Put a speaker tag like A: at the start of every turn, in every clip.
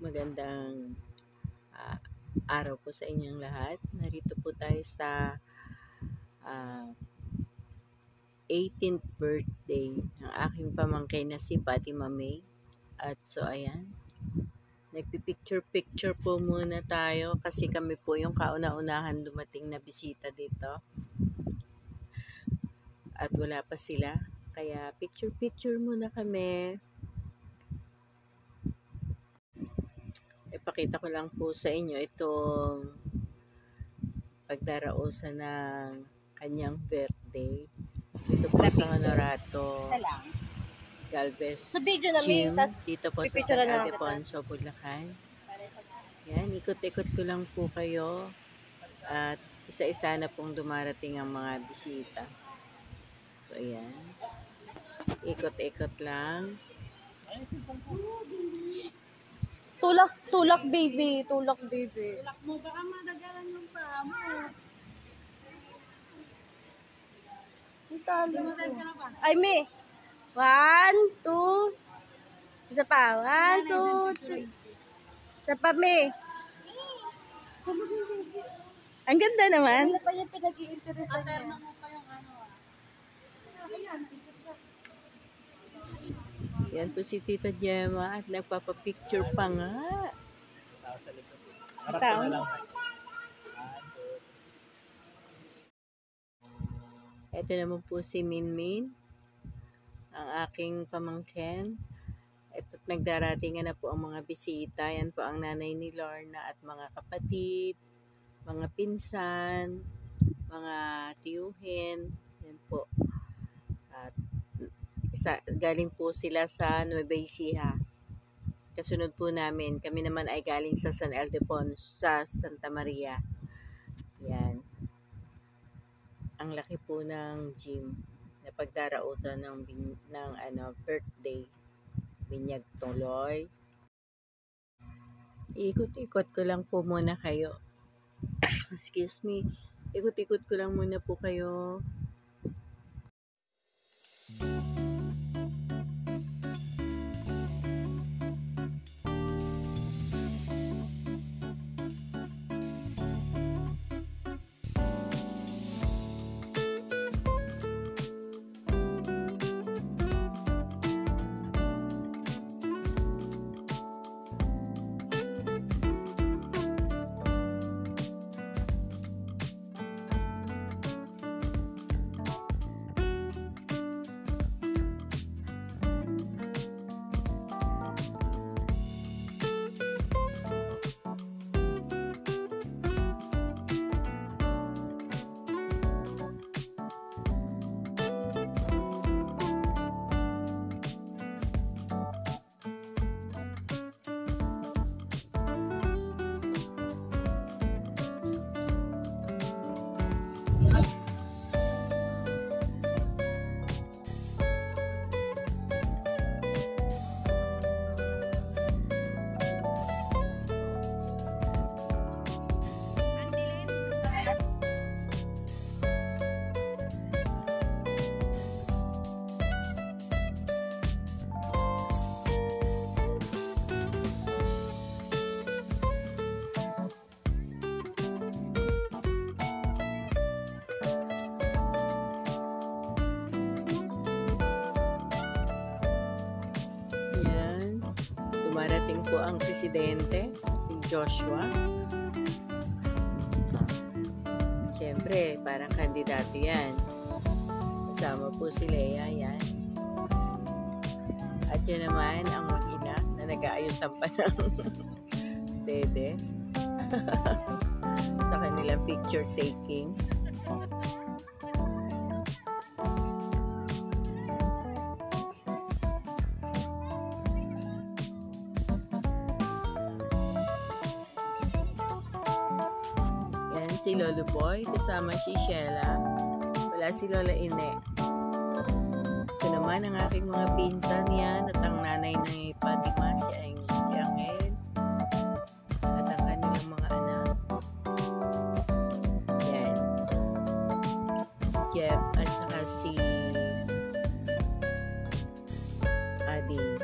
A: Magandang araw po sa inyong lahat. Narito po tayo sa 18th birthday ng aking pamangkin na si Fatima May. At so ayan, nagpipicture-picture po muna tayo kasi kami po yung kauna-unahan dumating na bisita dito. At wala pa sila. Kaya picture-picture muna kami. Ipakita ko lang po sa inyo itong pagdarausan ng kanyang birthday. Dito po sa Honorato Galvez
B: Sa video
A: Gym,
B: namin,
A: dito po sa San Ildefonso, Bulacan. Yan, ikot-ikot ko lang po kayo at isa-isa na pong dumarating ang mga bisita. So, ayan. Ikot-ikot lang.
B: Tulak baby, tulak baby.
C: Tulak mo, baka madagalan yung paa mo.
B: Ay, me. 1, 2. Isa pa. 1, 2, 3. Isa pa, me.
A: Ang ganda naman.
B: Ano pa yung pinag-i-interesan niya?
C: mo pa yung ano
A: Yan po si Tita Gemma at nagpapapicture pa nga. Tao. Ito naman po si Minmin, ang aking pamangkin. Ito't nagdaratingan na po ang mga bisita. Yan po ang nanay ni Lorna at mga kapatid, mga pinsan, mga tiyuhin. Yan po. At galing po sila sa Nueva Ecija. Kasunod po namin. Kami naman ay galing sa San Ildefonso, sa Santa Maria. Yan. Ang laki po ng gym na pagdarautan ng birthday. Binyag tuloy. Ikot-ikot ko lang po muna kayo. Excuse me. Ikot-ikot ko lang muna po kayo. Dumarating po ang presidente, si Joshua. Siyempre, parang kandidato yan. Kasama po si Lea, yan. At yun naman ang mag-ina na nag-aayusan pa ng dede sa kanilang picture taking. Si Lolo Boy, kasama si Sheila. Wala si Lola Ine. Ito naman ang aking mga pinsan yan at ang nanay ni Fatima, si Angel. At ang kanilang mga anak. Yan. Si Jeff at saka si Ading.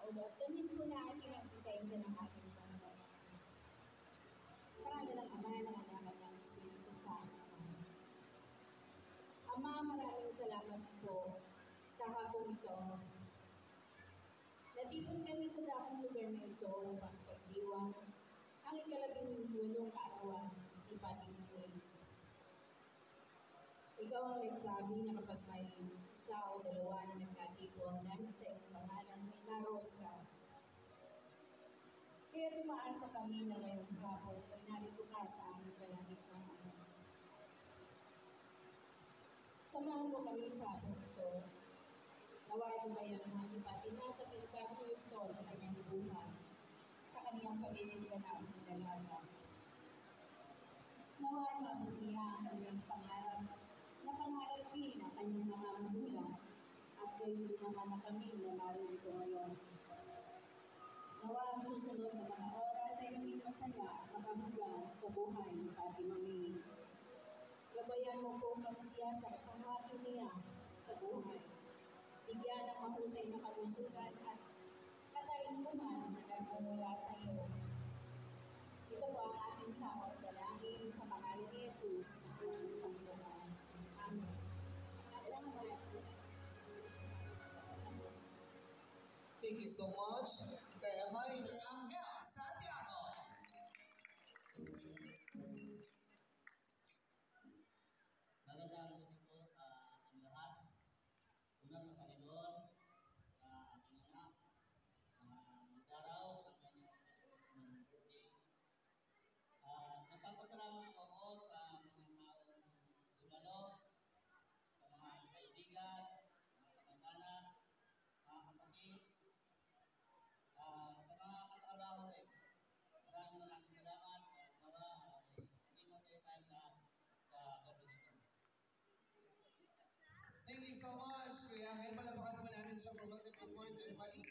D: ulo. Damit po natin ang disensya ng ating Panginoon. Sa ngala ng Ama, ng Anak at ng Espiritu Santo. Ama, maraming salamat po sa hapong ito. Natipon kami sa dakong lugar na ito upang pagdiwang ang ika-18 kaarawan ni Fatima. Ikaw ang nagsabi na kapag may isa o dalawa na nagkatipon dahil sa iyong pangalan, may naroon ka. Kaya tumaasa kami na ngayong hapon ay narito ka sa aming kalagitnaan. Samahan mo kami sa hapon ito. Naway dumayan mo si Fatima sa panibagong yugto ng kanyang buhay, sa kaniyang pag-ininganap ng dalaga. Naway maabot niya ang kanyang pangarap na pangarap din ang kanyang mga magulang at gayon din naman na kami na narito ngayon. Nawa ang susunod na mga oras ay maging masaya at makabugang sa buhay ng Fatima May. Gabayan mo po kami siya sa katahakan niya sa buhay. Bigyan ng mahusay na kalusugan at katayuman na nagmumula sa iyo. Ito po ang ating samot dalangin sa pangalan ni Jesus na ating Panginoon. Amen.
E: Thank you so much, kay Amay Angel Santiago.
F: Magandang gabi po sa ating lahat. Una sa Panginoon, sa ating anak, magdaraos ng kanyang birthday. Nagpapasalamat po ako sa mga taong dumalo, sa mga kaibigan, mga kamag-anak, mga kapatid, sa mga katrabaho rin. Maraming salamat at nawa hindi masaya tayong lahat sa gabi nito.
E: Thank you so much, Kuya Angel. Palabakan naman natin siya for multiple course, everybody.